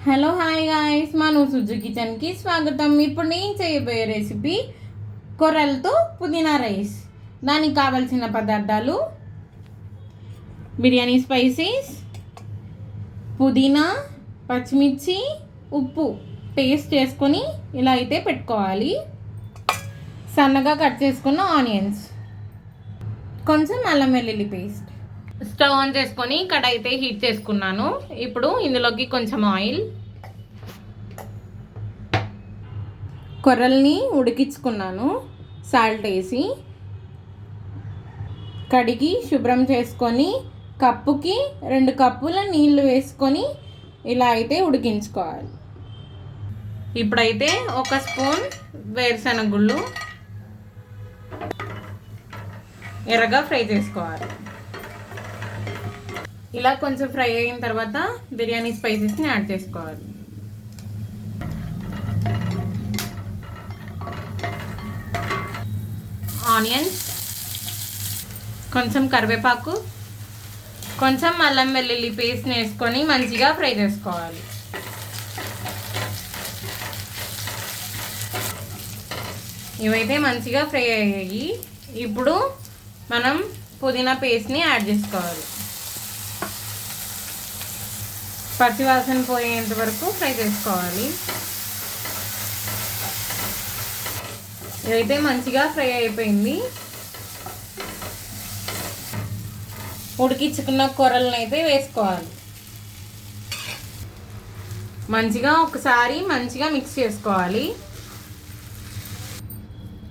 Hello hi guys, మన సుజు కిచెన్కి స్వాగతం. ఇప్పుడు నేను చేయబోయే రెసిపీ కొర్రలతో పుదీనా రైస్. దానికి కావాల్సిన పదార్థాలు: బిర్యానీ స్పైసెస్, పుదీనా, పచ్చిమిర్చి, ఉప్పు పేస్ట్ చేసుకొని ఇలా అయితే పెట్టుకోవాలి. సన్నగా కట్ చేసుకున్న ఆనియన్స్, కొంచెం అల్లం వెల్లుల్లి పేస్ట్. స్టవ్ ఆన్ చేసుకొని కడాయి అయితే హీట్ చేసుకున్నాను. ఇప్పుడు ఇందులోకి కొంచెం ఆయిల్, కొర్రల్ని ఉడికించుకున్నాను, సాల్ట్ వేసి కడిగి శుభ్రం చేసుకొని కప్పుకి 2 కప్పుల నీళ్లు వేసుకొని ఇలా అయితే ఉడికించుకోవాలి. ఇప్పుడైతే 1 స్పూన్ వేరుశనగ గుళ్ళు ఎర్రగా ఫ్రై చేసుకోవాలి. ఇలా కొంచెం ఫ్రై అయిన తర్వాత బిర్యానీ స్పైసెస్ని యాడ్ చేసుకోవాలి. ఆనియన్స్, కొంచెం కరివేపాకు, కొంచెం అల్లం వెల్లుల్లి పేస్ట్ని వేసుకొని మంచిగా ఫ్రై చేసుకోవాలి. ఇవైతే మంచిగా ఫ్రై అయ్యాయి. ఇప్పుడు మనం పుదీనా పేస్ట్ని యాడ్ చేసుకోవాలి. పచ్చివాసన పోయేంత వరకు ఫ్రై చేసుకోవాలి. ఇదైతే మంచిగా ఫ్రై అయిపోయింది. ఉడికించుకున్న కొర్రలను అయితే వేసుకోవాలి. ఒకసారి మంచిగా మిక్స్ చేసుకోవాలి.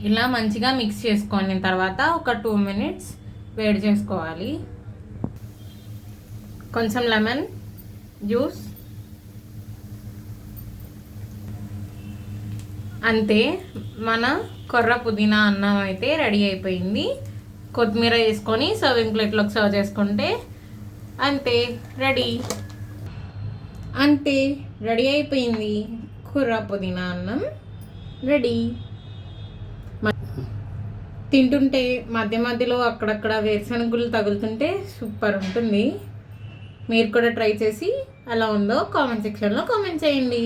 ఇలా మంచిగా మిక్స్ చేసుకున్న తర్వాత ఒక 2 మినిట్స్ వేడి చేసుకోవాలి. కొంచెం లెమన్ జ్యూస్. అంతే, మన కొర్ర పుదీనా అన్నం అయితే రెడీ అయిపోయింది. కొత్తిమీర వేసుకొని సర్వింగ్ ప్లేట్లోకి సర్వ్ చేసుకుంటే రెడీ అయిపోయింది. కొర్ర పుదీనా అన్నం రెడీ. తింటుంటే మధ్య మధ్యలో అక్కడక్కడ వేరుశనగులు తగులుతుంటే సూపర్ ఉంటుంది. మీరు కూడా ట్రై చేసి ఎలా ఉందో కామెంట్ సెక్షన్లో కామెంట్ చేయండి.